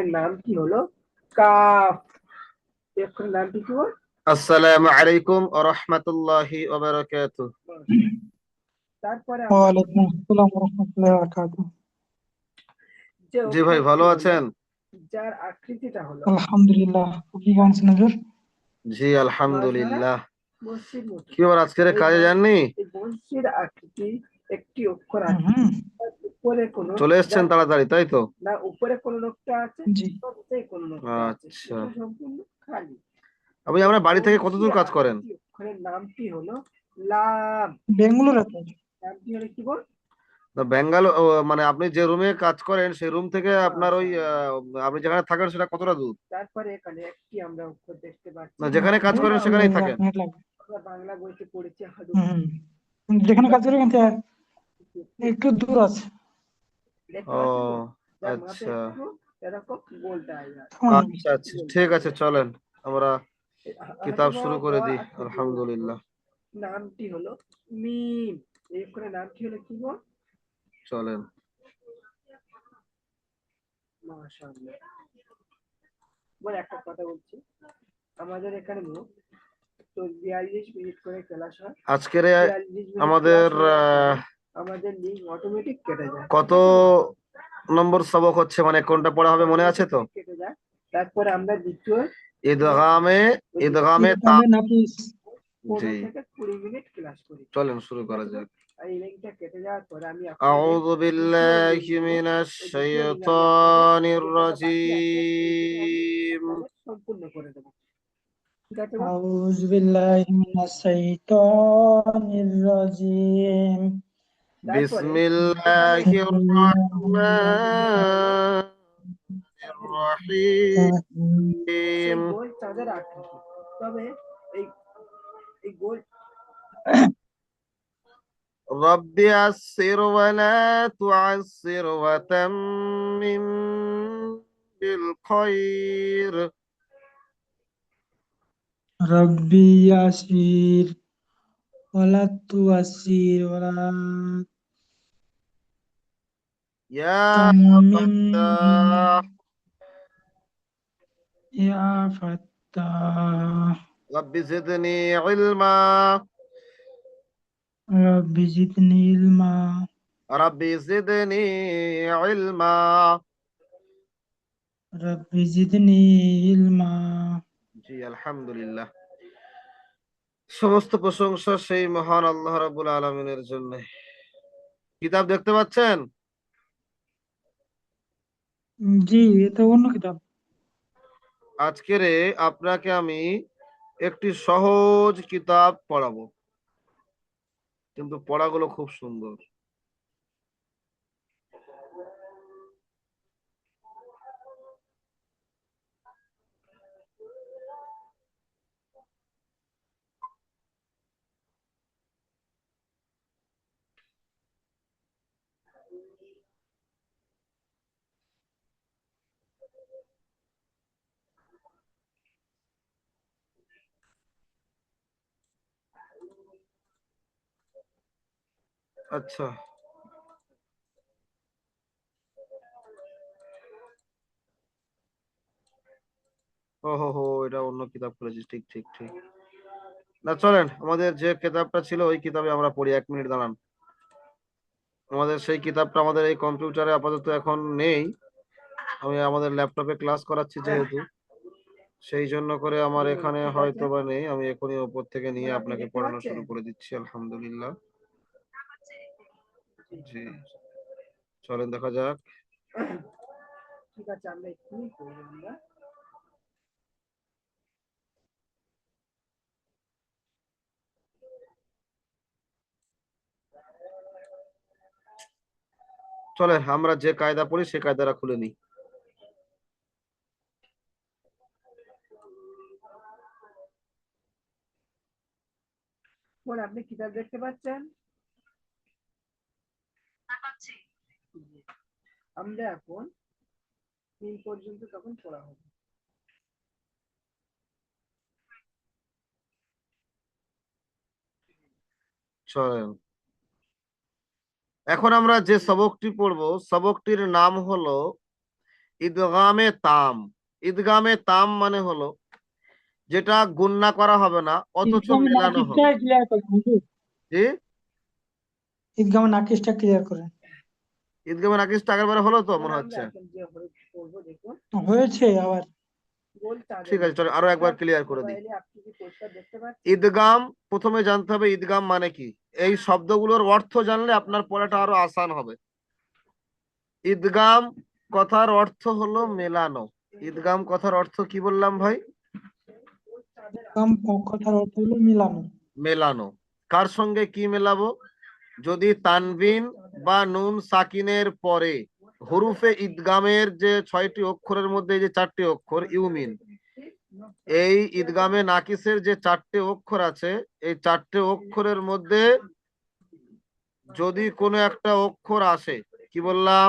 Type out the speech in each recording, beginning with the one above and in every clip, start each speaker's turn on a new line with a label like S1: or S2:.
S1: অক্ষরের নামটি হলো কাফ। এই অক্ষরের নামটি কি বল?
S2: আসসালামু আলাইকুম ওয়া রাহমাতুল্লাহি ওয়া বারাকাতুহু।
S1: তারপরে আমরা
S3: ওয়ালাইকুম আসসালাম ওয়া রাহমাতুল্লাহি ওয়া বারাকাতুহু।
S1: যে
S2: জি ভাই, ভালো
S1: অক্ষরটি হলো,
S2: আছেন?
S1: যার আকৃতিটা হলো
S3: আলহামদুলিল্লাহ, আপনি কেমন আছেন হুজুর?
S2: জি আলহামদুলিল্লাহ।
S1: মসজিদ মতো,
S2: কি আবার আজকের
S1: এই
S2: কাজে যাননি?
S1: এই মসজিদ আকৃতি একটি অক্ষর
S3: হুম
S1: আছে,
S3: হুম,
S1: তার উপরে কোনো
S2: চলে এসেছেন তাড়াতাড়ি, তাই তো?
S1: না উপরে কোনো নোকটা আছে,
S3: জি।
S1: নিচে কোনো নোকটা আছে,
S2: আচ্ছা,
S1: এটা সম্পূর্ণ খালি।
S2: আপনি আপনার বাড়ি থেকে কত দূর কাজ করেন?
S1: এই অক্ষরের নামটি হলো লাম।
S3: বেঙ্গালুরু তো।
S1: নামটি হলো কি বল?
S2: তো বেঙ্গালোর, মানে আপনি যে রুমে কাজ করেন সেই রুম থেকে আপনার ওই আপনি যেখানে থাকেন সেটা কতটা দূর?
S1: তারপরে এখানে একটি আমরা অক্ষর দেখতে পাচ্ছি,
S2: না, যেখানে কাজ করেন সেখানেই
S3: এক
S2: থাকেন?
S3: মিনিট লাগবে।
S1: আমরা বাংলা বইতে পড়েছি হাডু।
S3: হুম হুম, যেখানে কাজ করি এখান থেকে একটু দূর আছে।
S1: দেখতে
S2: ও
S1: পাচ্ছেন তো, যার মাথা
S2: আচ্ছা
S1: একটু এরকম গোলটা যায়।
S3: সামান্য।
S2: আচ্ছা আচ্ছা, ঠিক আছে, চলেন আমরা কিতাব
S1: হাডুমা
S2: শুরু
S1: গ
S2: করে দিই।
S1: আকৃতির অক্ষর,
S2: আলহামদুলিল্লাহ,
S1: নামটি হলো মিম। এই অক্ষরের নামটি হলো কি বল?
S2: চলেন।
S1: মাশাআল্লাহ। বল, একটা কথা বলছি, আমাদের এখানে মোট তো 42 মিনিট করে ক্লাস হয়।
S2: আজকের
S1: 42 মিনিট ক্লাস
S2: আমাদের
S1: হওয়ার পরে আমাদের লিঙ্ক অটোমেটিক কেটে যায়।
S2: কত নম্বর সবক হচ্ছে, মানে কোনটা পড়া হবে মনে আছে তো?
S1: কেটে যায়, তারপরে আমরা দ্বিতীয়
S2: ঈদগামে, ঈদগামে তা।
S3: ইদগামে নাফিস।
S2: জি,
S1: 15 থেকে 20 মিনিট ক্লাস করি।
S2: চলেন শুরু করা যাক।
S1: আর এই লিঙ্কটা কেটে যাওয়ার পরে আমি আপনাদের
S2: আউযু
S1: দ্বিতীয় লিঙ্ক
S2: বিল্লাহি
S1: দেবো।
S2: মিনাশ
S1: ওই দ্বিতীয় লিঙ্ক আমি আপনাদের
S2: শাইতানির
S1: যে কটা বাকি আছে এই কটা আমি
S2: রাজিম।
S1: আপনাদের সম্পূর্ণ করে দেবো। ঠিক আছে বল?
S3: আউযু বিল্লাহি মিনাশ শাইতানির রাজিম।
S1: তারপরে এখানে
S2: বিসমিল্লাহির রাহমানির
S1: সেই
S2: রহিম।
S1: গোল চাঁদের আকৃতি, তবে এই এই গোল
S2: رب يسر ولا تعسر وتمم بالخير.
S3: রব্বি ইয়াসির ওয়ালা তুয়াসির ওয়ালা
S2: يا
S3: তাম্মিম
S2: فتاح
S3: ইয়া ফাত্তাহ।
S2: رب زدني علما.
S3: রব্বি জিদনি ইলমা।
S2: رب زدني علما.
S3: রব্বি জিদনি ইলমা।
S2: জি আলহামদুলিল্লাহ, সমস্ত প্রশংসা সেই মহান আল্লাহ রাব্বুল আলামিনের জন্য। কিতাব দেখতে পাচ্ছেন?
S3: জি, এটা অন্য কিতাব।
S2: আজকের আপনাকে আমি একটি সহজ কিতাব পড়াবো, কিন্তু পড়াগুলো খুব সুন্দর। আচ্ছা, ও হো হো, এটা অন্য কিতাব খুলেছি, ঠিক ঠিক ঠিক। না, চলেন আমাদের যে কিতাবটা ছিল ওই কিতাবে আমরা পড়ি। 1 মিনিট দাঁড়ান। আমাদের সেই কিতাবটা আমাদের এই কম্পিউটারে আপাতত এখন নেই। আমি আমাদের ল্যাপটপে ক্লাস করাচ্ছি যেহেতু, সেই জন্য করে আমার এখানে
S1: ঠিক আছে,
S2: হয়তো বা নেই। আমি এখনই ওপর থেকে নিয়ে
S1: আপনি
S2: আপনাকে
S1: দেখতে
S2: পড়ানো
S1: পাচ্ছেন?
S2: শুরু করে দিচ্ছি। আলহামদুলিল্লাহ। জি, চলেন দেখা যাক।
S1: ঠিক আছে, আমরা এক্ষুনি করবো আমরা।
S2: চলেন আমরা যে কায়দা পড়ি সেই কায়দাটা খুলে নিই।
S1: বল, আপনি কিতাব দেখতে পাচ্ছেন? জি। আমরা এখন 3 পর্যন্ত তখন পড়া হবে।
S2: চলেন, এখন আমরা যে সবকটি পড়বো সবকটির নাম হলো ইদগামে তাম। ইদগামে তাম মানে হলো যেটা গুণনা করা হবে না অথচ
S3: ঈদগামে
S2: মেলানো
S3: নাকিসটা
S2: হবে।
S3: ক্লিয়ার করেন হুজুর।
S2: জি,
S3: ঈদগামে নাকিসটা ক্লিয়ার করেন।
S2: ঈদগামে নাকিসটা আগের বারে হলো তো
S1: এবার
S2: মনে
S1: আমরা
S2: হচ্ছে।
S1: এখন যে করবো দেখুন,
S3: হয়েছে আবার।
S1: গোল চাঁদের
S2: ঠিক আছে,
S1: মতো।
S2: চলো আরো একবার
S1: আপনার
S2: ক্লিয়ার করে দিই।
S1: মোবাইলে আপনি কি পোস্টার দেখতে পাচ্ছেন?
S2: ঈদগাম, প্রথমে জানতে হবে ঈদগাম মানে কি। এই শব্দগুলোর অর্থ জানলে আপনার পড়াটা আরো আসান হবে। ঈদগাম কথার অর্থ হলো মেলানো। ঈদগাম কথার অর্থ কি বললাম ভাই?
S3: ঈদগাম কথার অর্থ হলো মিলানো।
S2: মেলানো। কার সঙ্গে কি মেলাবো? যদি তানবিন বা নুন সাকিনের পরে হরুফে ঈদগামের যে 6টি অক্ষরের মধ্যে যে 4টি অক্ষর ইউমিন, এই ঈদগামে নাকিসের যে 4টে অক্ষর আছে, এই 4টে অক্ষরের মধ্যে যদি কোনো একটা অক্ষর আসে, কি বললাম?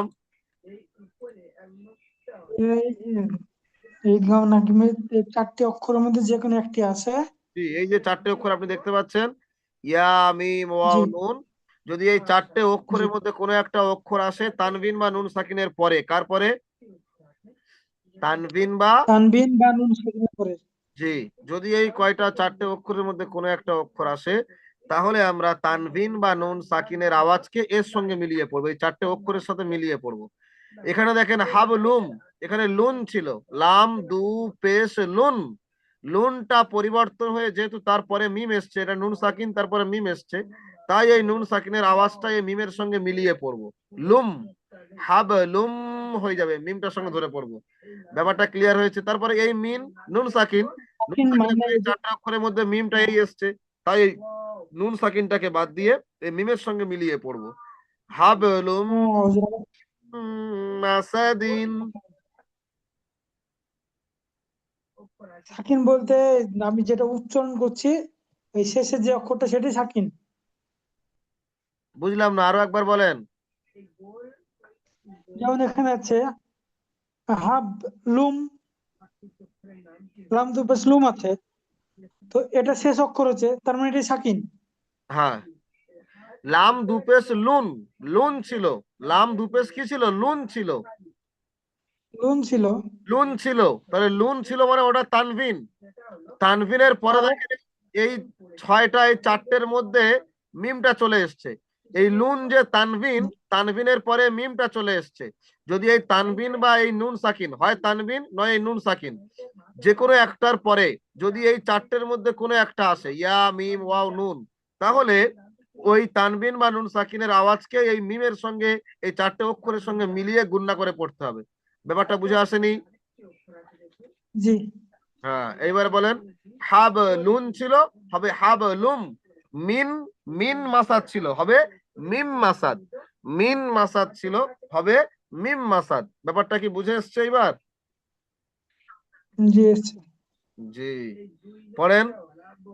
S3: এই ঈদগাম নাকিমের এই 4টি অক্ষরের মধ্যে যে কোনো একটি আছে।
S2: জি, এই যে 4টে অক্ষর আপনি দেখতে পাচ্ছেন, ইয়া মিম ওয়াও
S3: জি
S2: নুন, যদি এই 4টে
S3: জি।
S2: অক্ষরের মধ্যে কোনো একটা অক্ষর আসে তানবিন বা নুন সাকিনের পরে, কার পরে? তানবিন বা,
S3: তানবিন বা নুন সাকিনের পরে।
S2: জি, যদি এই কয়টা 4টে অক্ষরের মধ্যে কোনো একটা অক্ষর আসে, তাহলে আমরা তানবিন বা নুন সাকিনের আওয়াজকে এর সঙ্গে মিলিয়ে পড়বো, এই 4টে অক্ষরের সাথে মিলিয়ে পড়বো। এখানে দেখেন হাবলুম, এখানে লুন ছিল, লাম দু পেশ লুন। লুনটা পরিবর্তন হয়ে যেহেতু তারপরে মিম এসছে, এটা নুন সাকিন তারপরে মিম এসছে, তাই এই নুন সাকিনের আওয়াজটা এই মিমের সঙ্গে মিলিয়ে পড়বো। লুম, হাবলুম হয়ে যাবে, মিমটার সঙ্গে ধরে পড়বো। ব্যাপারটা ক্লিয়ার হয়েছে? তারপরে এই মিন, নুন সাকিন, নুন
S3: সাকিন
S2: সাকিনের
S3: মানে
S2: পরে এই 4টা অক্ষরের মধ্যে মিমটা এই এসছে, তাই এই নুন সাকিনটাকে বাদ দিয়ে এই মিমের সঙ্গে মিলিয়ে পড়বো। হাবলুম
S3: হুজুর,
S2: মাসাদিন।
S3: সাকিন বলতে আমি যেটা উচ্চারণ করছি এই শেষে যে অক্ষরটা সেটাই সাকিন।
S2: বুঝলাম না, আরো একবার বলেন।
S3: যেমন এখানে আছে হাব লুম, লাম দুপেশ লুম আছে, তো এটা শেষ অক্ষর হচ্ছে, তার মানে এটা সাকিন।
S2: হ্যাঁ, লাম দুপেশ লুন, লুন ছিল, লাম দুপেশ কি ছিল? লুন ছিল,
S3: লুন ছিল।
S2: লুন ছিল, তাহলে লুন ছিল মানে ওটা তানভিন। তানভিনের পরে
S3: তাহলে
S2: দেখেন এই 6টা, এই 4টের মধ্যে মিমটা চলে এসছে। এই লুন যে তানভিন, তানভিনের পরে মিমটা চলে এসছে। যদি এই তানভিন বা এই নুন সাকিন হয়, তানভিন নয় এই নুন সাকিন, যে কোনো একটার পরে যদি এই 4টের মধ্যে কোনো একটা আসে, ইয়া মিম ওয়াও নুন, তাহলে ওই তানবিন বা নুন সাকিনের আওয়াজকে এই মিমের সঙ্গে, এই 4টে অক্ষরের সঙ্গে মিলিয়ে গুণনা করে পড়তে হবে। ব্যাপারটা বুঝে আসেনি?
S3: জি
S2: হ্যাঁ, এইবার বলেন। হাব লুন ছিল, হবে হাব লুম। মিন, মিন মাসাদ ছিল, হবে মিম মাসাদ। মিন মাসাদ ছিল, হবে মিম মাসাদ। ব্যাপারটা কি বুঝে এসছে এবার?
S3: জি এসছে।
S2: জি, পড়েন।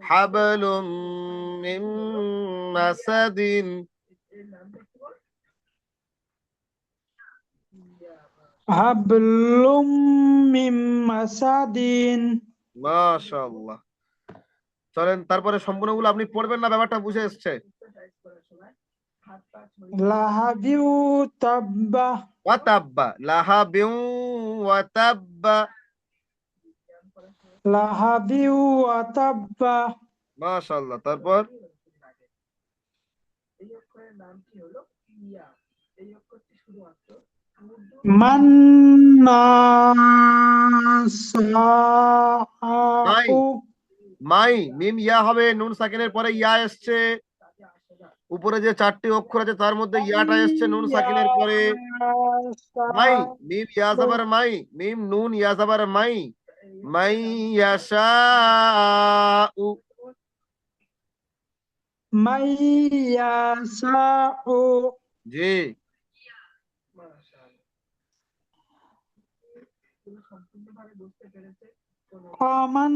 S2: হাবলুম মিন মাসাদিন।
S3: হাবলুম মিম মাসাদিন।
S2: মাশাআল্লাহ। চলেন তারপরে সম্পূর্ণগুলো আপনি পড়বেন না, ব্যাপারটা বুঝে এসছে?
S3: লাহাবিউ তাব্বা।
S2: ওয়াতাব্বা, লাহা বিউ ওয়াতাব্বা।
S3: লাহাবিউ ওয়াতাব্বা।
S2: মাশাআল্লাহ, তারপর? মাই,
S3: মান্নাসাউ।
S2: মাই, মিম ইয়া হবে, নুন সাকিনের পরে ইয়া এসছে, উপরে যে 4টি অক্ষর আছে তার মধ্যে ইয়াটা এসছে নুন সাকিনের পরে। মাই, মিম ইয়া জাবার মাই, মিম নুন ইয়া জাবার মাই, মাই ইয়াশাউ।
S3: মাইয়াসাউ।
S2: জি,
S3: ফামান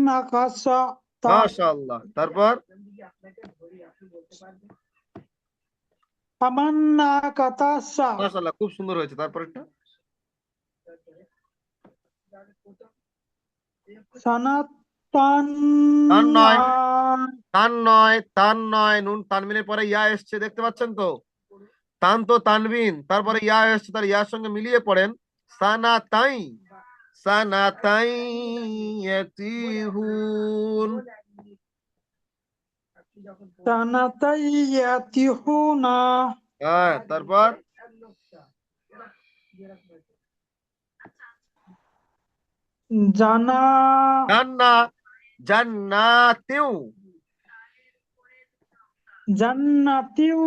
S3: নাকাসা।
S2: মাশাআল্লাহ, তারপর?
S3: ফামান নাকাতাসা।
S2: মাশাআল্লাহ, খুব সুন্দর হয়েছে। তারপর একটা
S3: সানাতান।
S2: তান নয়, তান নয়, তান নয়, নুন তানমিনের পরে ইয়া এসছে, দেখতে পাচ্ছেন তো? তান তো তানবিন, তারপরে ইয়া এসছে, তার ইয়ার সঙ্গে মিলিয়ে পড়েন সানাতাই, সানাতাই ইয়াতিহুন।
S1: বোন 1 মিনিট, আপনি যখন বলছেন
S3: সানাতাই ইয়াতিহুনা
S2: হ্যাঁ, তারপর
S1: এক নোকতা, যেরকম হয়েছে।
S3: জানা
S2: জান্না, জান্নাতিউ,
S3: জান্নাতিউ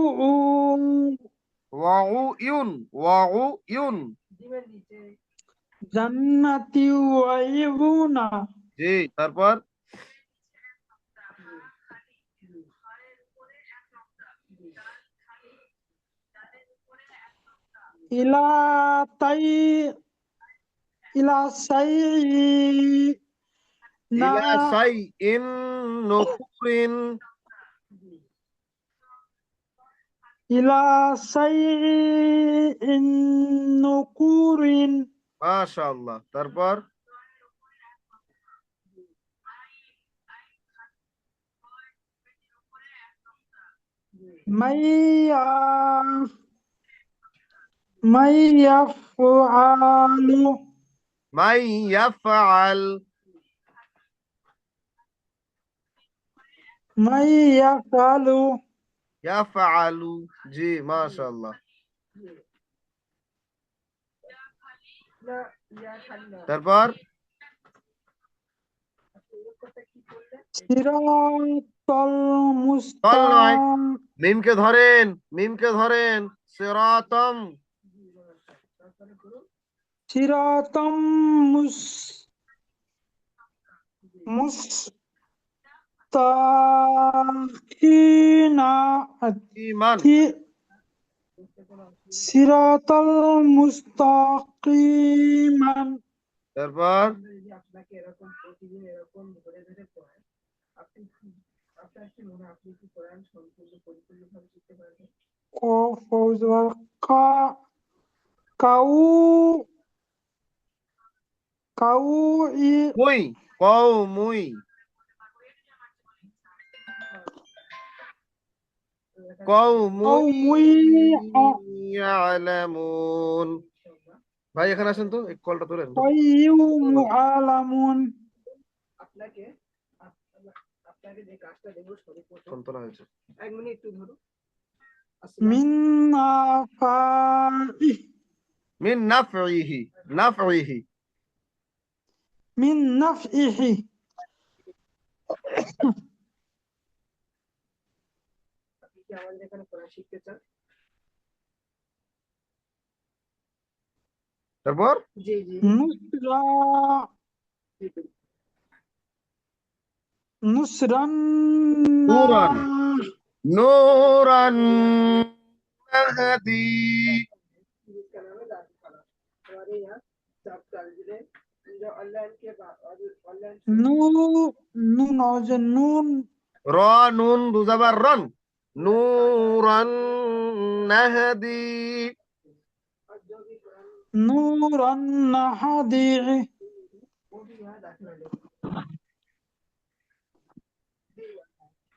S2: ওয়াউইউন, ওয়াউইউন।
S1: ডিমের নিচে
S3: জান্নাতিউ ওয়াইবুনা
S2: জি, তারপর
S3: ইলা তাই ইলা সাই না
S2: ইলা সাই ইন নুকুরিন।
S3: ইলা সাই নুকুরিন
S2: মাশাআল্লাহ, তারপর
S3: মাইয়া মাইয়াফআলু
S2: মাই ইয়াফআল,
S3: মাইয়াফআলু
S2: ইয়াফআলু। জি, মাশাআল্লাহ,
S1: না, ইয়া খালি না,
S2: তারপর
S1: আপনি এই কথা কি বললেন?
S3: সিরাতাল
S2: তল নয়,
S3: মুস্তাকিম
S2: মিমকে ধরেন, মিমকে ধরেন, সিরাতাম।
S1: তারপরে করুন।
S3: সিরাতাম মুস্তাকিনা
S2: ইমান,
S1: বুঝতে কোনো অসুবিধা নেই।
S3: সিরাতাল মুস্তাকিমান
S2: তারপর
S1: আমরা যদি আপনাকে এরকম প্রতিদিন এরকম ধরে ধরে পড়াই, আপনি আপনার কি মনে হয় আপনি কি কোরআন সম্পূর্ণ পরিপূর্ণভাবে শিখতে পারবেন?
S3: ফৌজওয়াল কা কাউ কাউ ই
S2: মুই, কওমুই,
S3: কাউ
S2: কওমুই
S3: মুই
S2: ইয়ালামুন। ভাই এখানে আসেন তো, এই কলটা তুলেন তো।
S3: আলামুন
S1: আপনাকে আপনাকে যে কাজটা দেবো সর্বপ্রথম
S2: সন্তান হয়েছে।
S1: 1 মিনিট একটু ধরো। আসসালাম।
S3: মিন নাফাই
S2: মিন নাফইহি, নাফইহি।
S3: মিন নাফইহি
S1: আপনি কি আমাদের এখানে কোরআন শিখতে চান?
S2: তারপর
S1: জি জি
S3: নুসরা নুসরান
S2: নূরান, নূরান নাহদি।
S1: जिसका नाम है दादी खाना। हमारे यहाँ सब तालजिले जो ऑनलाइन के बाद ऑनलाइन
S3: নু নু নওজে নুন
S2: র নুন দুজাবার রন, নূরান নাহদি।
S1: और जो भी कुरान
S3: নূরান নাহাদি
S1: वो भी यहाँ दाखिल हो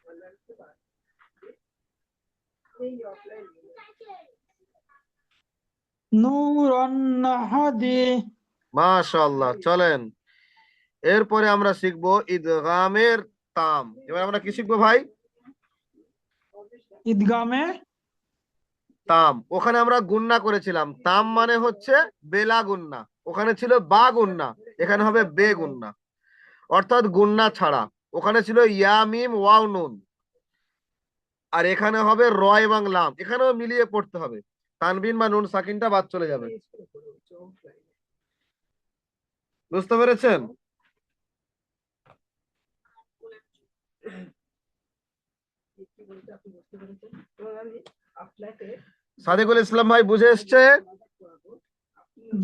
S1: ऑनलाइन के बाद नहीं ऑफलाइन
S3: নূরান নাহাদি
S2: মাশাআল্লাহ, চলেন এরপরে আমরা শিখবো ইদগামের তাম। এবার আমরা কি শিখবো ভাই?
S3: ঈদগামে
S2: তাম। ওখানে আমরা গুন্না করেছিলাম, তাম মানে হচ্ছে বেলা গুন্না, ওখানে ছিল বা গুন্না, এখানে হবে বে গুন্না, অর্থাৎ গুন্না ছাড়া। ওখানে ছিল ইয়া মিম ওয়াও নুন, আর এখানে হবে র এবং লাম, এখানেও মিলিয়ে পড়তে হবে, তানবিন বা নুন সাকিনটা বাদ চলে যাবে। বুঝতে পেরেছেন? সাদিকুল ইসলাম ভাই বুঝে এসছে?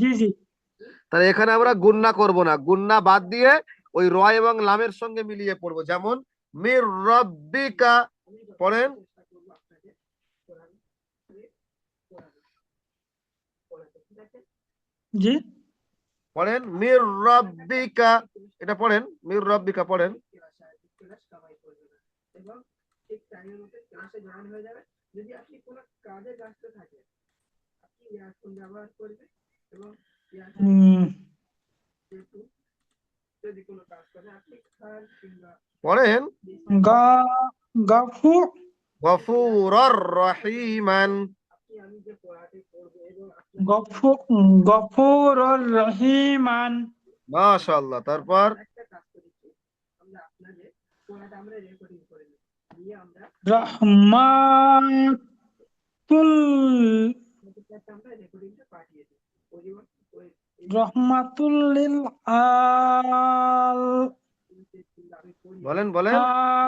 S3: জি জি
S2: তাহলে এখানে আমরা গুন্না করব না, গুন্না বাদ দিয়ে ওই র এবং লামের সঙ্গে মিলিয়ে পড়বো। যেমন মির রব্বিকা, পড়েন
S3: জি
S2: পড়েন মির রব্বিকা, এটা পড়েন মির রব্বিকা, পড়েন।
S1: এবং ঠিক টাইমের মধ্যে ক্লাসে জয়েন হয়ে যাবে, যদি আপনি কোনো কাজে ব্যস্ত থাকেন আপনি ইয়ারফোন ব্যবহার করবেন এবং ইয়ারফোন
S3: উম,
S1: যেহেতু যদি কোনো কাজ করে আপনি খান কিংবা
S2: পড়েন
S3: গা গাফু
S2: গফুরর রহিমান।
S1: আপনি আমি যে পড়াটি করবো এবং
S3: গফু গফুর রহিমান
S2: মাশাআল্লাহ। তারপর
S1: একটা কাজ করেছি আমরা আপনাদের পড়াটা আমরা রেকর্ডিং করে নিই নিয়ে আমরা
S3: রহমাতুল
S1: আমরা রেকর্ডিংটা পাঠিয়ে দিই পরিমাণ
S3: রহমাতুল লিল
S1: আমি পড়ি
S2: বলেন বলেন।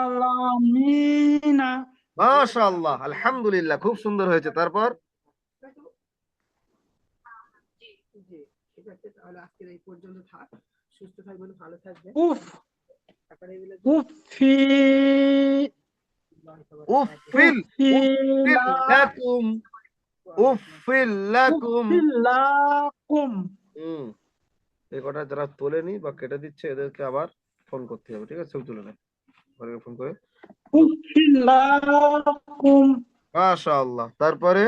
S3: আলামিনা
S2: মাশাআল্লাহ, আলহামদুলিল্লাহ, খুব সুন্দর হয়েছে। তারপর
S1: জি ঠিক আছে তাহলে আজকের এই পর্যন্ত থাক সুস্থ থাকবেন ভালো থাকবেন
S3: উফ
S1: তারপরে এগুলো
S3: উফি
S2: উফিল উফিল
S3: উফিলা
S2: লাকুম উফিল লাকুম।
S3: উফিলাকুম
S2: হুম, এই কটা যারা তোলেনি বা কেটে দিচ্ছে এদেরকে আবার ফোন করতে হবে, ঠিক আছে? ছবি তুলে নেয়, ঘরে ফোন করে।
S3: উফিলাকুম
S2: মাশাআল্লাহ। তারপরে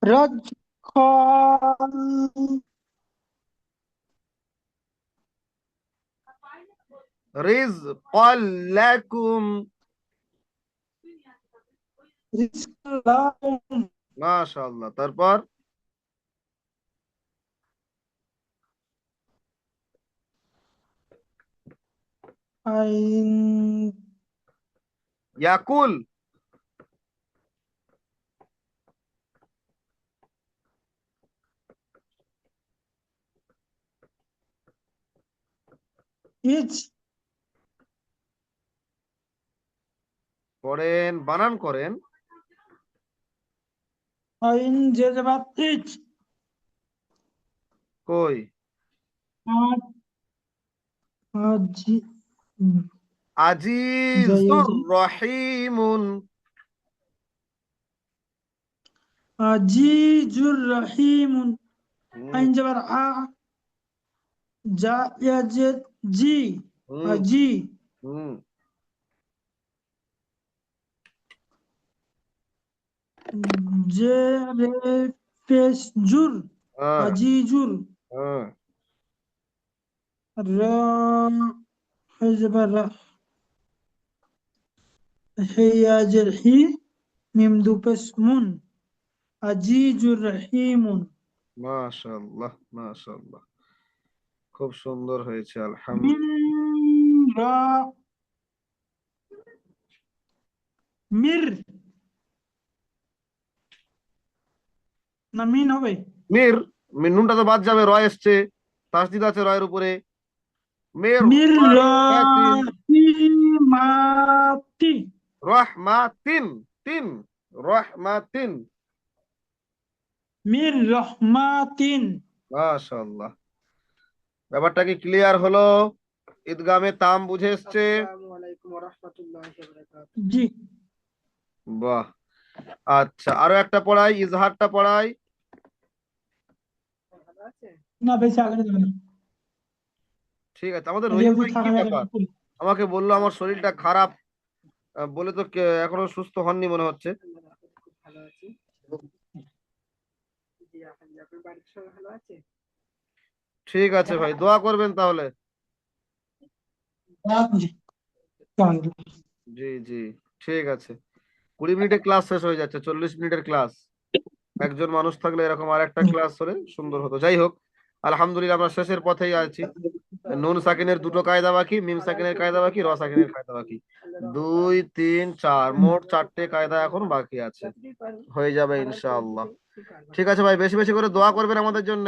S3: রাজকাল
S2: রিজকাল লাকুম।
S3: রিজকালাকুম
S2: মাশাআল্লাহ। তারপর
S3: আইন
S2: ইয়াকুল
S3: ইজ
S2: পড়েন, বানান করেন।
S3: আইন জেজবাত ইজ
S2: কই
S3: আজি
S2: আজিজুর
S3: জায়াজি
S2: রহিমুন।
S3: আজিজুর রহিমুন
S2: হুম,
S3: আইন জবর আ জা ইয়াজেদ জি
S2: হুম,
S3: আজি
S2: হুম।
S3: জে রে পেশ জুর
S2: হ্যাঁ,
S3: আজিজুর
S2: হ্যাঁ।
S3: রা জবর রা হিয়াজের হি মিম দু পেশ মুন আজিজুর রহিমুন
S2: মাশাআল্লাহ, মাশাআল্লাহ, খুব সুন্দর হয়েছে,
S3: মিন
S2: আলহামদুলিল্লাহ।
S3: রা মির না মিন হবে
S2: মির, নুনটা তো বাদ যাবে, রয় এসছে, তাসদিদ আছে রয়ের উপরে। মির
S3: মির
S2: রহমাতিন।
S3: রাহিমাতি
S2: রহমাতিন, তিন, রহমাতিন।
S3: মির রহমাতিন
S2: মাশাআল্লাহ। ব্যাপারটা কি ক্লিয়ার হলো? ঈদগামে তাম বুঝে এসছে?
S1: আসসালামু আলাইকুম ওয়া রাহমাতুল্লাহি ওয়া বারাকাতুহু
S3: জি
S2: বাহ। আচ্ছা, আরো একটা পড়াই, ইজহারটা পড়াই।
S1: ভালো আছে
S3: না বেশি আগে যাবে না
S2: ঠিক আছে। আমাদের
S3: আগে
S2: রহিম
S3: অবধি
S2: ভাই কি
S3: থাকা যাবে
S2: ব্যাপার? আমাকে বললো আমার শরীরটা খারাপ, বলে তো এখনো সুস্থ হননি মনে হচ্ছে।
S1: আল্লাহর রহমতে খুব ভালো আছি জি আলহামদুলিল্লাহ আপনার বাড়ির সবাই ভালো আছে
S2: ঠিক আছে ভাই, দোয়া করবেন তাহলে।
S3: জি কেমন
S2: জি জি, ঠিক আছে। 20 মিনিটে ক্লাস শেষ হয়ে যাচ্ছে, 40 মিনিটের ক্লাস। একজন মানুষ থাকলে এরকম আর একটা ক্লাস হলে সুন্দর হতো। যাই হোক, আলহামদুলিল্লাহ আমরা শেষের পথেই আছি। নুন সাকিনের দুটো কায়দা বাকি, মিম সাকিনের কায়দা বাকি, র সাকিনের কায়দা বাকি। 2 3 4, মোট 4টে কায়দা এখন বাকি আছে,
S1: যতটুকু পারেন
S2: হয়ে যাবে
S1: পড়ার
S2: ইনশাআল্লাহ।
S1: পরিধিতে পারবেন
S2: ঠিক আছে ভাই, বেশি বেশি করে দোয়া করবেন আমাদের জন্য।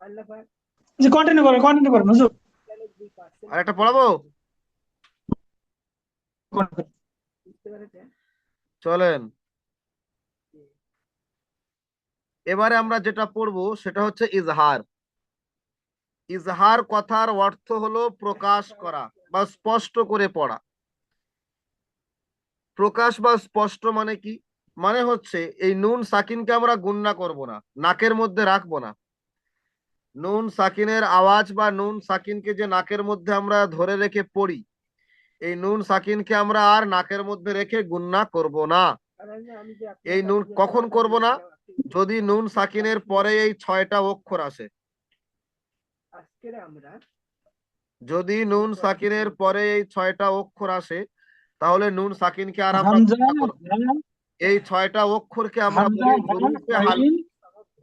S1: আল্লাহ পাক
S3: জি কন্টিনিউ করেন হুজুর
S1: তাহলে 2%
S2: আর একটা পড়াবো,
S1: বুঝতে পেরেছেন
S2: চলেন। এবারে আমরা যেটা পড়বো সেটা হচ্ছে ইজহার। ইজহার কথার অর্থ হলো প্রকাশ করা বা স্পষ্ট করে পড়া। প্রকাশ বা স্পষ্ট মানে কি? মানে হচ্ছে এই নুন সাকিনকে আমরা গুণনা করব না, নাকের মধ্যে রাখবো না। নুন সাকিনের আওয়াজ বা নুন সাকিনকে যে নাকের মধ্যে আমরা ধরে রেখে পড়ি, এই নুন সাকিনকে আমরা আর নাকের মধ্যে রেখে গুণনা করব না।
S1: আর আমি যে
S2: এই
S1: আপনার
S2: নুন
S1: কাছে যে
S2: কখন
S1: পড়াটা
S2: করব না?
S1: দিয়েছিলাম আপনি
S2: যদি নুন সাকিনের পরে এই 6টা অক্ষর আসে।
S1: আজকের আমরা
S2: যদি
S1: যে
S2: নুন
S1: পড়াটি
S2: সাকিনের
S1: করেছি
S2: পরে এই 6টা অক্ষর আসে, তাহলে নুন সাকিনকে আর আমরা
S3: হামজা,
S2: গুণনা করব।
S3: হা,
S2: এই 6টা অক্ষরকে আমরা
S3: হামজা,
S2: বলি
S3: হা,
S2: হরুফে হাল।
S3: আইন,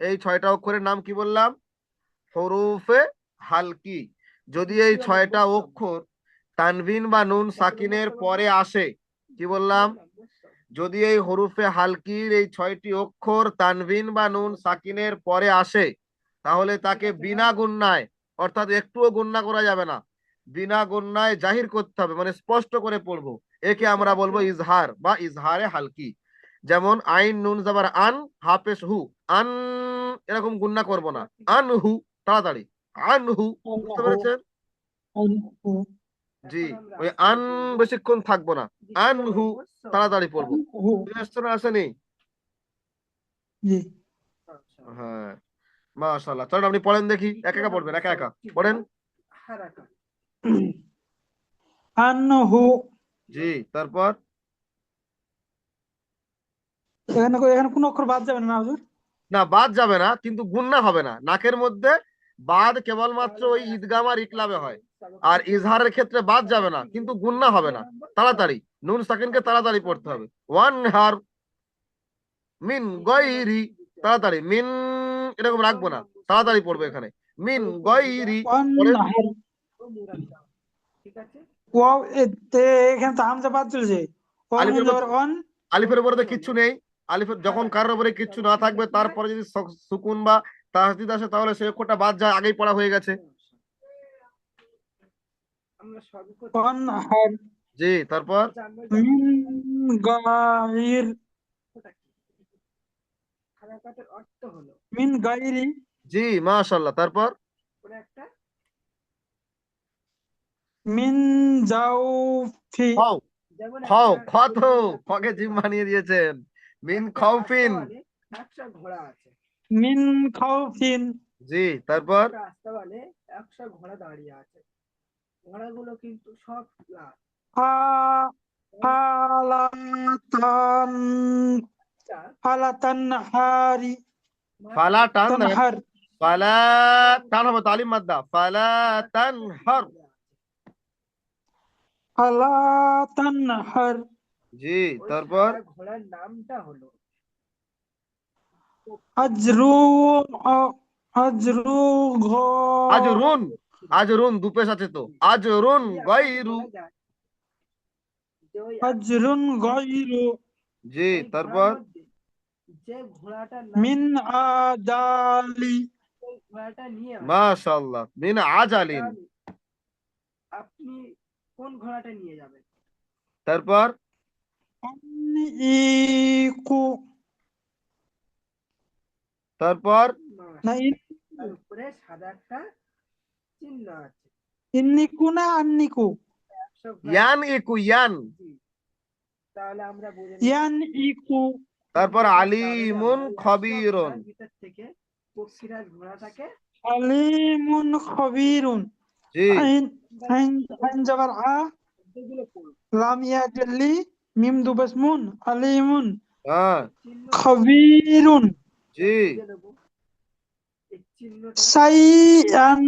S2: এই 6টা অক্ষরের নাম কি বললাম? হরুফে হালকি। যদি এই
S1: দ্বিতীয়
S2: 6টা
S1: নম্বর স্তম্ভ
S2: অক্ষর তানভিন বা নুন
S1: কত নম্বর
S2: সাকিনের
S1: স্তম্ভ
S2: পরে আসে, কি বললাম?
S1: 2 নম্বর স্তম্ভ
S2: যদি এই হরুফে হালকির এই 6টি অক্ষর তানভিন বা নুন সাকিনের পরে আসে, তাহলে
S1: ঠিক
S2: তাকে
S1: আছে
S2: বিনা
S1: ভাই
S2: গুণনায়, অর্থাৎ একটুও গুণনা করা যাবে না, বিনা গুণনায় জাহির করতে হবে, মানে স্পষ্ট করে পড়বো। একে
S1: বুঝতে
S2: আমরা বলবো
S1: পারছেন
S2: ইজহার বা ইজহারে হালকি। যেমন আইন নুন জাবার আন, হাফেজ হু, আন, এরকম গুণনা করব না। আন হু, তাড়াতাড়ি, আন হু। বুঝতে
S3: আল্লাহু,
S2: পেরেছেন?
S3: আনহু,
S2: জি,
S1: এখন আমরা
S2: ওই
S1: আজকে
S2: আন
S1: পড়ব
S2: বেশিক্ষণ থাকবো না। আন
S1: দ্বিতীয়
S2: হু,
S1: নম্বর স্তম্ভ
S2: তাড়াতাড়ি পড়বো।
S3: আনহু,
S2: বুঝতে আসছে না, আসেনি?
S3: জি।
S1: মাশাআল্লাহ
S2: হ্যাঁ, মাশাআল্লাহ। চলুন আপনি পড়েন দেখি, একা
S1: তৃতীয়
S2: একা পড়বেন,
S1: নম্বর
S2: একা একা
S1: স্তম্ভটি
S2: পড়েন।
S1: হলো হারাকাত
S3: আনহু,
S2: জি, তারপর?
S3: এখানে কোনো অক্ষর বাদ যাবে না হুজুর?
S2: না, বাদ যাবে না, কিন্তু গুণনা হবে না নাকের মধ্যে। বাদ কেবলমাত্র
S1: তাহলে
S2: ওই
S1: আমরা এখন
S2: ঈদগাম আর
S1: বুঝতে
S2: ইকলাবে
S1: পারলাম
S2: হয়। আর
S1: সবকটি পড়বো
S2: ইজহারের ক্ষেত্রে বাদ যাবে না,
S1: সবকটি
S2: কিন্তু
S1: গ্রুপ
S2: গুণনা হবে
S1: দ্বিতীয়
S2: না।
S1: নম্বর স্তম্ভ
S2: তাড়াতাড়ি নুন সাকিনকে
S1: কত নম্বর
S2: তাড়াতাড়ি পড়তে
S1: স্তম্ভে
S2: হবে। ওয়ান হার মিন
S1: দ্বিতীয়
S2: গয়রি,
S1: নম্বর দ্বিতীয়
S2: তাড়াতাড়ি মিন, এরকম
S1: প্রথম
S2: রাখবো না,
S1: নম্বর
S2: তাড়াতাড়ি
S1: স্তম্ভটি
S2: পড়বে
S1: হলো
S2: এখানে। মিন
S1: হরফুল হিজা
S2: গয়রি,
S3: ওয়ান
S2: পড়েন।
S3: নাহার,
S1: ও মুরাক্কাব ঠিক আছে
S3: ওয়াও, এখানে তো হামজা বাদ চলে যায়। ওয়াও নুন
S2: আলিফের
S3: যাবার
S2: মধ্যে,
S3: অন,
S2: আলিফের উপরে
S1: পরবর্তী
S2: তো কিচ্ছু
S1: হলো
S2: নেই। আলিফের যখন
S1: হারাকাত
S2: কারোর উপরে কিচ্ছু না
S1: সবকটি
S2: থাকবে,
S1: কি হয়
S2: তারপরে যদি সুকুন বা তাসদিদ আসে, তাহলে সেই অক্ষরটা বাদ যায়, আগেই পড়া হয়ে গেছে।
S1: আমরা সর্বপ্রথম
S3: ওয়ান নাহার,
S2: জি, তারপর?
S1: জানবো যে
S3: মিন গাইর,
S1: অর্থটা কি হারাকাতের অর্থ হলো
S3: মিন গাইরি,
S2: জি, মাশাআল্লাহ। তারপর?
S1: ওরা একটা
S3: মিন জাউফি,
S2: খাও,
S1: যেমন
S2: খাও,
S1: একটা
S2: কত
S1: যদি আপনি
S2: খকে
S1: বলতে
S2: জিম
S1: পারেন
S2: বানিয়ে দিয়েছেন। মিন
S1: একটা
S2: খাউফিন।
S1: আস্তাবলে 100 ঘোড়া আছে
S3: মিন খাউফিন,
S2: জি, তারপর?
S1: একটা আস্তাবলে 100 ঘোড়া দাঁড়িয়ে আছে ঘোড়াগুলো কিন্তু সব লাল
S3: ফা, ফালাতান,
S1: একটা
S3: ফালাতান হারি,
S2: ফালা
S1: মাঠে
S2: টান দেন।
S3: তানহার,
S2: ফালা টান হবে, তালিম মাদ্দা, ফালা টান হর।
S1: পড়ে আছে
S3: ফালা তানহার,
S2: জি,
S1: ওই
S2: তারপর?
S1: সাদা ঘোড়ার নামটা হলো
S3: আজরু, আজরু ঘ,
S2: আজরুন, আজরুন দুপেশ আছে তো,
S1: জি।
S2: আজরুন
S1: যদি আপনাকে
S2: গায়রু।
S1: বলা যায় যে ওই
S3: আজরুন গাইরু,
S2: জি,
S1: ওই ঘোড়ার
S2: তারপর?
S1: মধ্যে যে ঘোড়াটার নাম
S3: মিন আজালি,
S1: ওই ঘোড়াটা নিয়ে আসে
S2: মাশাআল্লাহ, মিন আজালিন।
S1: তাহলে আপনি কোন ঘোড়াটা নিয়ে যাবেন
S2: তারপর?
S3: ইকু,
S2: তারপর?
S3: না
S1: তার উপরে সাদা একটা চিহ্ন আছে
S3: ইন্নিকু না আন্নিকু,
S1: 100 ঘোড়া
S2: ইয়ান ইকু, ইয়ান।
S1: জি তাহলে আমরা বুঝে
S3: ইয়ান
S1: নিচ্ছি
S3: ইকু,
S2: তারপর
S1: যার কারণে
S2: আলিমুন
S1: আমরা ওই 100
S2: খবিরুন।
S1: ঘোড়ার ভিতর থেকে পক্ষীরাজ ঘোড়াটাকে
S3: আলিমুন খবিরুন,
S2: জি,
S3: আইন,
S1: আমরা
S3: আইন, আইন
S1: শব্দগুলো
S3: যাবার আ,
S1: শব্দগুলো পড়ব
S3: লাম ইয়াজলি, মিম দুবাসমুন, আলিমুন
S2: হ্যাঁ,
S1: এই চিহ্নটা
S3: খবিরুন,
S2: জি,
S1: আমরা বুঝে নেব এই চিহ্নটা
S3: সাইয়ান,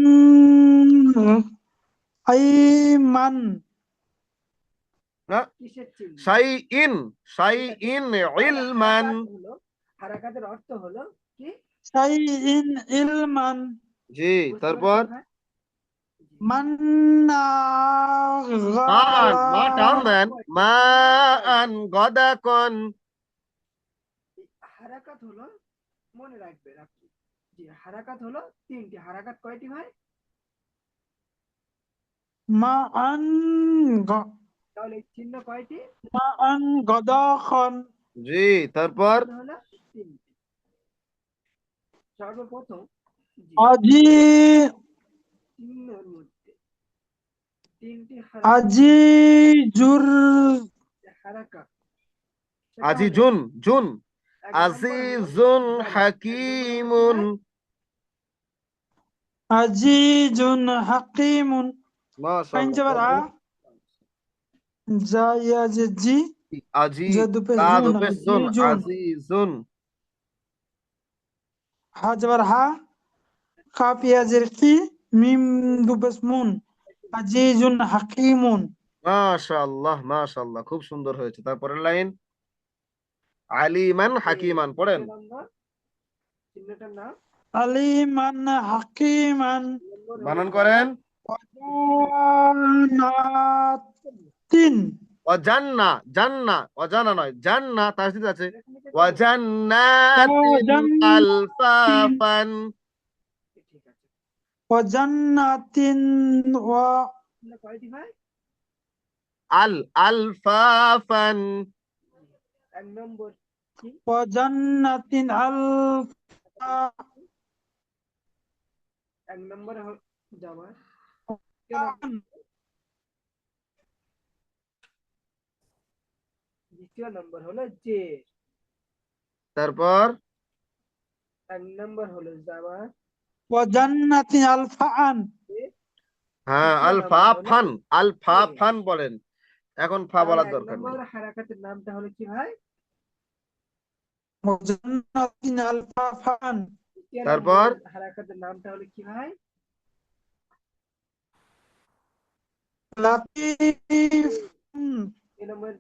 S3: আইমান,
S2: না,
S1: কিসের চিহ্ন
S2: শাই ইন, শাই
S1: ঠিক আছে
S2: ইন
S1: তাহলে
S2: ইলমান।
S1: হারাকাতের অর্থ হলো কি
S3: সাইইন ইলমান,
S2: জি,
S1: বুঝতে
S2: তারপর?
S1: পেরেছেন ভাই জি
S3: মান্না
S2: মান, মা টান
S3: গালা,
S2: দেন, মা আন গদাকন।
S1: এই হারাকাত হলো মনে রাখবেন আপনি জি হারাকাত হলো 3টি হারাকাত কয়টি হয়
S3: মান,
S1: তাহলে এই চিহ্ন কয়টি
S3: মান গদাখন,
S2: জি, তারপর?
S1: চিহ্ন হলো 3টি সর্বপ্রথম জি
S3: আজি,
S1: চিহ্নের মধ্যে 3টি হারাকাত
S3: আজি জুর,
S1: হারাকাত সেটা হলো
S2: আজিজুন, জুন,
S1: 1 নম্বর হলো
S2: আজিজুন
S1: জাবার। 1 নম্বর হলো কি
S2: হাকিমুন।
S1: ভাই?
S3: আজিজুন হাকিমুন। আইন
S2: মাশাআল্লাহ।
S3: যাবার আ,
S2: তারপর
S3: জা ইয়া যে জি,
S2: আজি,
S3: জেদ পেশ
S2: তা
S3: জুন,
S2: দুপেশ জুন,
S3: আজিজুন।
S2: আজিজুন।
S3: হা যাবার হা, কাফ ইয়া জের কি, মিম দুপেশ মুন, আজিজুন হাকিমুন।
S2: মাশাআল্লাহ, মাশাআল্লাহ, খুব সুন্দর হয়েছে। তারপরের লাইন, আলিমান
S1: যে
S2: হাকিমান, পড়েন।
S1: দ্বিতীয় নম্বর চিহ্নটার নাম
S3: আলিমান হাকিমান।
S1: নম্বর হলো
S2: বানান করেন।
S1: জাবার।
S3: ওয়াজান্নাতিন।
S2: অজান্না, জান্না, অজানা নয়, জান্না তাসদিদ আছে।
S1: এরকম লিখে দেবো?
S2: ওয়াজান্নাতিন
S3: ওয়াজান্নাতিন।
S2: আলফাফান।
S1: ঠিক আছে।
S3: ওয়াজান্নাতিন ওয়া
S1: তোমরা কয়টি ভাই?
S2: আল, আলফাফান।
S1: 1 নম্বর কি?
S3: ওয়াজান্নাতিন আলফা।
S1: 1 নম্বরে জাবার। দ্বিতীয় নম্বর, দ্বিতীয় নম্বর হলো যে।
S2: তারপর
S1: 1 নম্বর হলো জাবার।
S3: ওয়াজান্নাতিন আলফাআন।
S2: হ্যাঁ,
S1: তৃতীয় নম্বর হলো
S2: আলফাফান,
S1: কে।
S2: আলফাফান বলেন। এখন ফা
S1: তাহলে
S2: বলার
S1: এক
S2: দরকার
S1: নম্বর
S2: নেই।
S1: হারাকাতের নামটা হলো কি ভাই?
S3: ওয়াজান্নাতিন আলফাআন।
S1: দ্বিতীয়
S2: তারপর
S1: নম্বর হারাকাতের নামটা হলো কি ভাই?
S3: লাতিফ।
S1: 2 নম্বর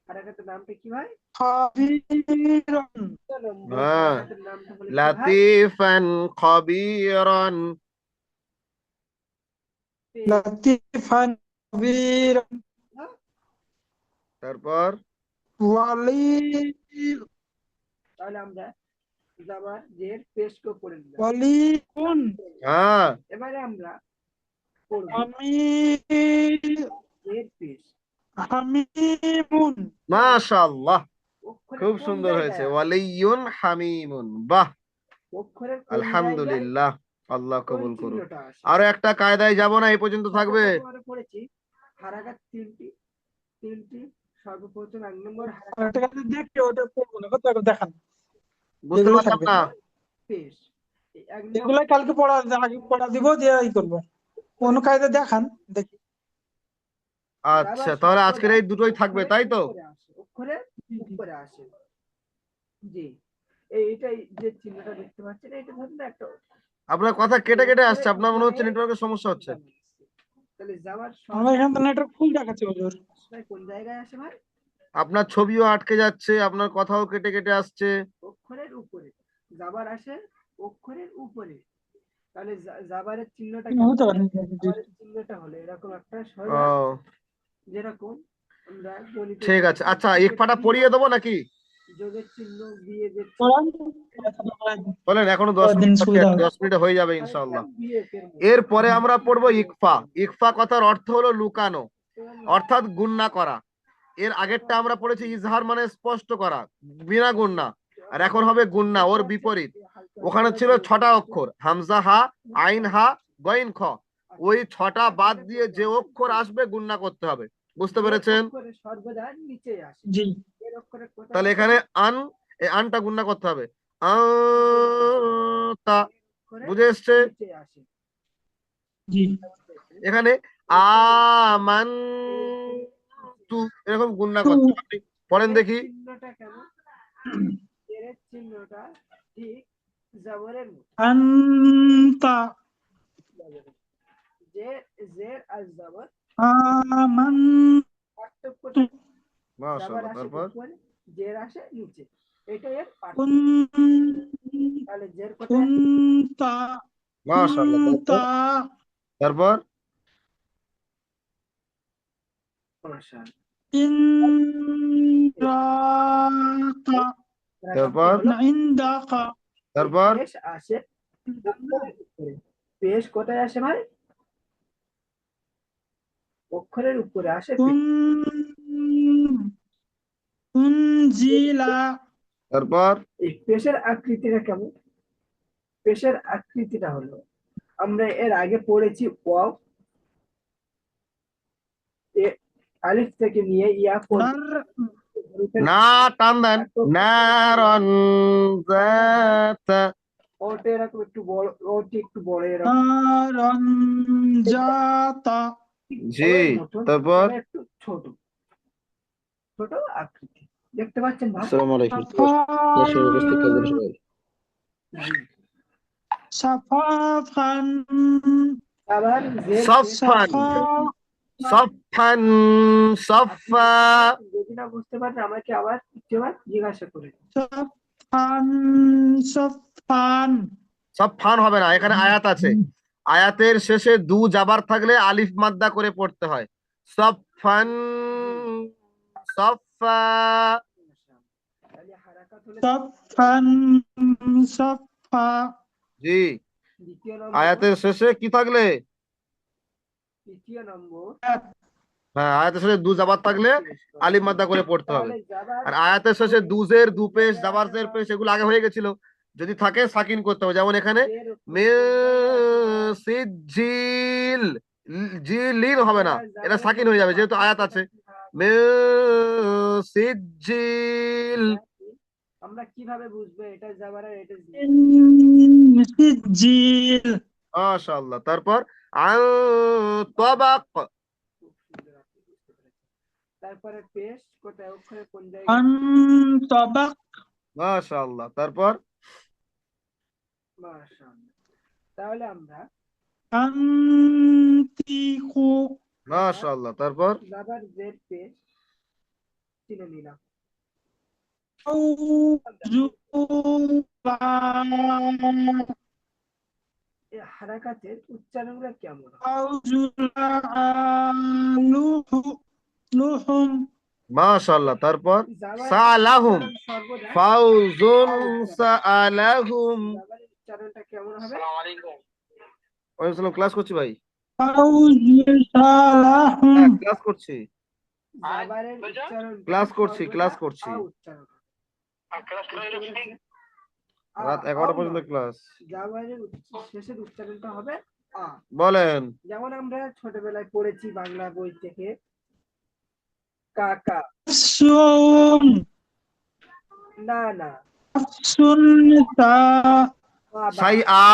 S1: হারাকাতের নামটা কি ভাই?
S3: খাবিরুন।
S1: 3 নম্বর
S2: হ্যাঁ,
S1: হারাকাতের নামটা হলো কি ভাই?
S2: লাতিফান খবিরান।
S3: লাতিফান খাবিরুন।
S2: তারপর
S3: ওয়ালি
S1: তাহলে আমরা জাবার জের পেশকে পড়ে নিলাম।
S3: ওয়ালিউন।
S2: হ্যাঁ,
S1: এবারে আমরা পড়বো
S3: আমি
S1: জের পেশ।
S3: হামিমুন।
S2: মাশাআল্লাহ,
S1: অক্ষরের
S2: খুব
S1: কোন
S2: সুন্দর হয়েছে।
S1: জায়গায় আছে?
S2: ওয়ালিয়ুন হামিমুন, বাহ,
S1: অক্ষরের কোন জায়গায়
S2: আলহামদুলিল্লাহ, আল্লাহ
S1: ওই
S2: কবুল করুন।
S1: চিহ্নটা আসে?
S2: আরো একটা কায়দায় যাব না, এই পর্যন্ত থাকবে।
S1: সর্বপ্রথম আমরা পড়েছি হারাকাত তিনটি। তিনটি সর্বপ্রথম 1 নম্বর হারাকাত
S3: একটা কাছে দেখি, ওটা পড়বো না, কত আগে দেখান
S2: বুঝতে
S3: যেগুলো
S2: পারলাম
S3: থাকবে।
S2: না।
S1: পেশ। এই 1
S3: এগুলো
S1: নম্বর
S3: কালকে পড়া, আগে পড়া দিব, দিয়ে ই করবো। কোন কায়দা দেখান দেখি।
S2: আচ্ছা,
S1: যাবার
S2: তাহলে
S1: সর্বদা
S2: আজকের এই দুটোই থাকবে,
S1: অক্ষরের
S2: তাই তো?
S1: উপরে আসে। অক্ষরের উপরে আসে। জি, এইটাই যে চিহ্নটা দেখতে পাচ্ছেন, এটা ধরুন একটা
S2: আপনার কথা কেটে কেটে আসছে,
S1: অক্ষরের
S2: আপনার মনে
S1: উপরে
S2: হচ্ছে নেটওয়ার্কের সমস্যা হচ্ছে।
S1: দাঁড়িয়ে আছে। তাহলে যাওয়ার
S3: আমার
S1: সবসময়
S3: এখানে তো নেটওয়ার্ক ফুল দেখাচ্ছে হুজুর।
S1: কোন জায়গায় আসে ভাই?
S2: আপনার ছবিও আটকে যাচ্ছে, আপনার কথাও কেটে কেটে আসছে।
S1: অক্ষরের উপরে। যাবার আসে অক্ষরের উপরে। তাহলে জাবারের চিহ্নটা কেমন?
S3: হতে পারে।
S1: জাবারের চিহ্নটা হলো এরকম একটা সোজা,
S2: ও,
S1: যেরকম আমরা গণিতে
S2: ঠিক আছে। আচ্ছা, ইকফাটা পড়িয়ে দেবো নাকি?
S1: যোগের চিহ্ন, বিয়োগের চিহ্ন,
S3: পড়ান।
S2: বলেন, এখনো 10
S3: কয়েকদিন
S2: মিনিট আছে,
S3: সুবিধা হবে।
S2: 10 মিনিটে হয়ে যাবে
S1: আর একটা
S2: ইনশাআল্লাহ।
S1: বিয়োগের মতো।
S2: এরপরে আমরা পড়বো ইকফা। ইকফা কথার অর্থ হলো লুকানো, অর্থাৎ গুণনা করা। এর আগেরটা আমরা পড়েছি ইজহার মানে স্পষ্ট করা, বিনা গুণনা। আর এখন হবে গুণনা, ওর বিপরীত। ওখানে ছিল 6টা অক্ষর, হামজা হা, আইন হা, গইন খ। ওই 6টা বাদ দিয়ে যে অক্ষর আসবে গুণনা করতে হবে। বুঝতে
S1: যে
S2: পেরেছেন?
S1: অক্ষরে সর্বদা নিচে আসে।
S3: জি
S1: এর অক্ষরে কোথায়
S2: তাহলে
S1: আসে?
S2: এখানে আন, এই আনটা গুণনা করতে হবে। তা,
S1: অক্ষরে
S2: বুঝে এসছে?
S1: নিচে আসে।
S3: জি।
S2: এখানে আমান তু, এরকম গুণনা করতে হবে। আপনি পড়েন
S1: এর
S2: দেখি।
S1: চিহ্নটা কেমন? এর চিহ্নটা ঠিক জবরের মতো।
S3: আন্তা
S1: যে জের আর জবর
S3: আমান।
S1: পার্থক্যটা কি? জবর
S2: মাশাআল্লাহ।
S1: আসে
S2: তারপর
S1: উপরে, জের আসে নিচে। এটাই এর
S3: কুন
S1: পার্থক্য। তাহলে জের কোথায় আসে?
S3: কুনতা
S2: মাশাআল্লাহ। তারপর
S3: কুনতা
S2: তারপর
S1: মাশাআল্লাহ।
S3: ইনদাকা
S1: রাকাতটা
S2: তারপর
S1: হলো
S3: ইনদাকা
S1: এই
S2: তারপর
S1: পেশ আসে অক্ষরের উপরে। পেশ কোথায় আসে ভাই? অক্ষরের উপরে আসে পেশ।
S3: উনজিলা।
S2: তারপর
S1: এই পেশের আকৃতিটা কেমন? পেশের আকৃতিটা হলো, আমরা এর আগে পড়েছি ওয়াও, এ আলিফ থেকে নিয়ে ইয়া পর্যন্ত
S3: নার
S2: না টান দেন, নারন যাতা।
S1: ওটা এরকম একটু বড়, ওটি একটু বড় এরকম
S3: নারন জাতা
S2: জি।
S1: ওর মতন,
S2: তারপর
S1: মানে একটু ছোট ছোট আকৃতি। দেখতে পাচ্ছেন ভাই?
S2: আসসালামু আলাইকুম
S3: সাফান
S2: উপস্থিত থাকবেন সবাই।
S3: সাফাফান
S1: আবার জের
S2: সফান
S3: সাফা
S2: সফান সফা।
S1: যদি না বুঝতে পারেন আমাকে আবার একবার জিজ্ঞাসা করে নিন।
S3: সাফান সাফান
S2: সফান হবে না, এখানে আয়াত আছে, আয়াতের শেষে দু জাবার থাকলে আলিফ মাদ্দা করে পড়তে হয়। সফান সফা।
S1: তাহলে হারাকাত হলে
S3: সাফান সাফা
S1: দ্বিতীয়
S2: জি।
S1: নম্বর,
S2: আয়াতের শেষে কি থাকলে?
S1: তৃতীয় নম্বর
S2: হ্যাঁ, আয়াতের শেষে দু জাবার থাকলে আলিফ মাদ্দা করে পড়তে হবে।
S1: তাহলে যাবার
S2: আর আয়াতের শেষে দুজের দু পেশ জাবার জের পেশ এগুলো আগে হয়ে গেছিল, যদি থাকে সাকিন করতে হবে। যেমন এখানে
S1: জের
S2: মে সিজিল, জি লিন হবে না, এটা সাকিন হয়ে যাবে যেহেতু আয়াত আছে। মে সিজিল।
S1: আমরা কিভাবে বুঝবো এটা যাবার আর এটা জির?
S3: সিজিল
S2: মাশাআল্লাহ। তারপর আন তাবাক।
S1: খুব সুন্দর, আপনি বুঝতে পেরেছেন। তারপরে পেশ কোথায়, অক্ষরে কোন জায়গায়?
S3: আন তাবাক
S2: মাশাআল্লাহ। তারপর
S1: মাশাআল্লাহ। তাহলে আমরা
S3: আন্তিকু
S2: মাশাআল্লাহ। তারপর
S1: যাবার জের পেশ চিনে নিলাম। এই হারাকাতের উচ্চারণগুলো কেমন হয়?
S3: লুহুম
S2: মাশাআল্লাহ। তারপর
S1: যাবার
S2: সালাহুম
S1: উচ্চারণ সর্বদা
S2: ফাউজুন
S1: উচ্চারণ।
S2: সালাহুম।
S1: যাবারের উচ্চারণটা কেমন হবে?
S2: ওয়ালাইকুম সালাম। ক্লাস করছি ভাই,
S3: ফাউজুসালাহুম
S2: হ্যাঁ ক্লাস করছি,
S1: যাবারের উচ্চারণ
S2: ক্লাস করছি, ক্লাস করছি।
S1: উচ্চারণ বুঝতে পেরেছেন?
S2: রাত 11টা পর্যন্ত ক্লাস।
S1: যাবারের শেষের উচ্চারণটা হবে আ।
S2: বলেন।
S1: যেমন আমরা ছোটবেলায় পড়েছি বাংলা বই থেকে, কাকা।
S3: সুন
S1: না না,
S3: সুনতা
S1: বাবা।
S2: শাইআ,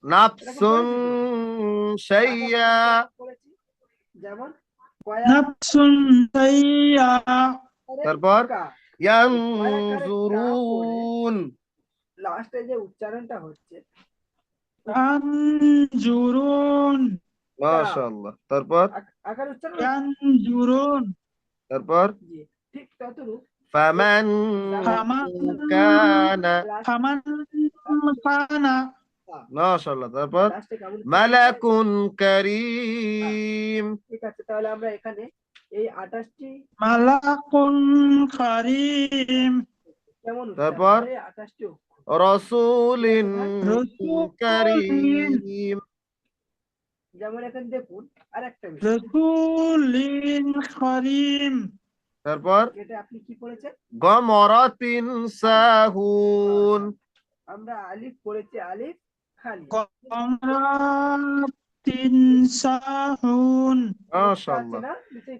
S2: নাফসুন
S1: এরকম
S2: শাইআ।
S1: পড়েছি। যেমন কয়া
S3: নাফসুন সাইয়্যা
S2: তারপর
S1: কা,
S2: ইয়ানজুরুন।
S1: লাস্টে যে উচ্চারণটা হচ্ছে
S3: আনজুরুন
S2: মাশাআল্লাহ। তারপর
S1: আকার উচ্চারণ
S3: ইয়ানজুরুন
S2: তারপর
S1: জি ঠিক ততরূপ
S2: ফামান
S3: ফামান
S2: কানা।
S3: ফামান কানা
S2: মাশাআল্লাহ। তারপর
S1: লাস্টে কেমন?
S2: মালাকুন কারীম।
S1: ঠিক আছে, তাহলে আমরা এখানে এই 28টি
S3: মালাকুন কারীম
S1: কেমন উচ্চারণ
S2: তারপর
S1: হবে? 28টি
S2: রাসূলিন
S3: রাসূলিন
S2: কারীম।
S1: যেমন এখানে দেখুন আরেকটা বিষয়,
S3: রাসূলিন কারীম
S2: তারপর
S1: যেটা আপনি কি পড়েছেন?
S2: গমরাতিন সাহুন।
S1: আমরা আলিফ পড়েছি, আলিফ খালি
S3: কমরাতিন সাহুন
S1: আছে
S2: মাশাআল্লাহ।
S1: না, নিচেই পড়ে বসতে আছে।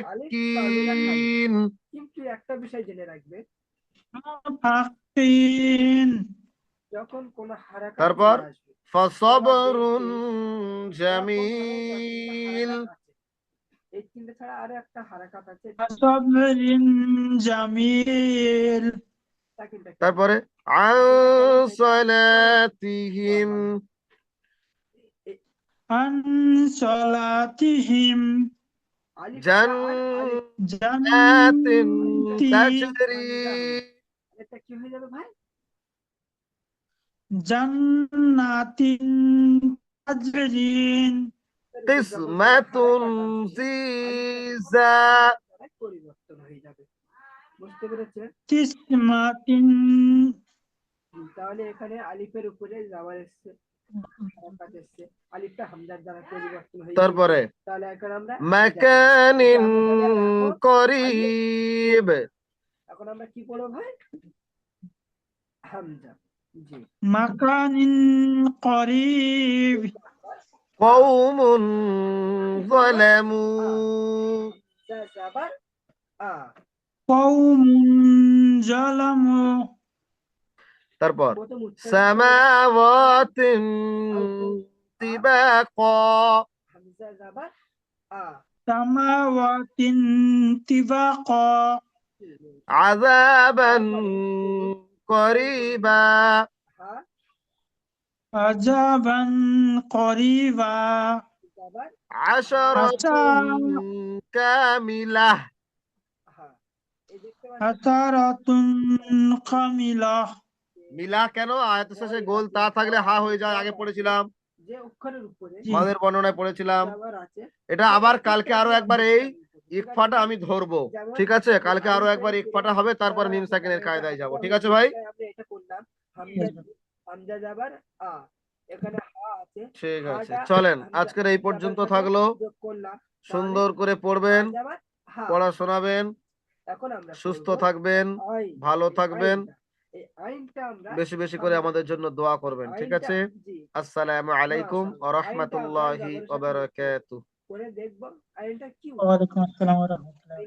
S2: মুনফাক্কিন।
S1: কিন্তু একটা বিষয় জেনে রাখবেন,
S3: মুতাফাক্কিন
S1: যখন কোন হারাকাত
S2: তারপর
S1: চলে আসবে,
S2: ফাসাবরুন
S1: এরকম
S2: জামিল।
S1: হারাকাত আছে। এই তিনটে ছাড়া আরো একটা হারাকাত আছে,
S3: সাবরিন জামিল
S1: তাকিনটা কি?
S2: তারপরে আন সালাতিহিম।
S1: এ-
S3: আন সালাতিহিম
S1: আলিফটা আলিফ
S2: জান্নাতিন
S3: জান্নাতি
S2: তাজরি।
S1: এটা কি হয়ে যাবে ভাই?
S3: জান্নাতিন তাজরিন
S2: কিসমাতুন জিজা।
S1: পরিবর্তন হয়ে যাবে, বুঝতে পেরেছেন?
S3: কিসমাতিন
S1: তাহলে এখানে আলিফের উপরে যাওয়ার এসছে, হারাকাত এসছে, আলিফটা হামজার দ্বারা পরিবর্তন হয়ে গেছে।
S2: তারপরে
S1: তাহলে এখন আমরা
S2: মাকানিন
S1: এখন
S2: করিব।
S1: এখন আমরা কি পড়বো ভাই? হামজা। জি,
S3: মাকানিন করিব
S2: কওমুন যালামু।
S1: আবার আ
S3: قوم ظلموا
S2: তারপর
S1: প্রথম উচ্চারণ
S2: সামাওয়াতিন তিবাকা
S1: হামজা জাবার আ
S3: سماوات طباقا
S2: আযাবান করিবা
S1: হা
S3: عذابا قريبا
S1: জাবার
S2: আশারাতুন কামিলাহ।
S1: হা এই দেখতে পাচ্ছেন
S3: عثرة كاملة
S2: মিলা কেন? আয়াতের শেষে গোল তা থাকলে হা হয়ে যায়, আগে পড়েছিলাম,
S1: যে অক্ষরের উপরে
S3: জি।
S2: মাদের বর্ণনায় পড়েছিলাম।
S1: জাবার আছে
S2: এটা আবার কালকে আরো একবার এই ইকফাটা আমি ধরবো, ঠিক আছে? কালকে আরো একবার ইকফাটা হবে, তারপর মিম সাকিনের কায়দায় যাব, ঠিক আছে ভাই?
S1: আমরা এটা করলাম হামজা হামজা জাবার আ এখানে হা আছে
S2: ঠিক আছে,
S1: হাটা
S2: চলেন
S1: হামজা
S2: আজকের এই পর্যন্ত
S1: জাবার সাথে
S2: থাকলো।
S1: যোগ করলাম তাহলে
S2: সুন্দর করে পড়বেন,
S1: হা জাবার হা
S2: পড়া শোনাবেন,
S1: এখন আমরা
S2: সুস্থ
S1: করব
S2: থাকবেন,
S1: আইন
S2: ভালো
S1: এই
S2: থাকবেন,
S1: আইনটা এই আইনটা আমরা
S2: বেশি বেশি করে আমাদের জন্য দোয়া করবেন, ঠিক
S1: আইনটা
S2: আছে?
S1: জি
S2: আসসালামু আলাইকুম ওয়া
S1: মাশাআল্লাহ আইনটা আমরা
S2: রাহমাতুল্লাহি
S1: জবরের
S2: ওয়া
S1: সাথে
S2: বারাকাতুহু।
S1: করে দেখব আইনটা কি
S3: ওয়ালাইকুম আসসালাম ওয়া রাহমাতুল্লাহ।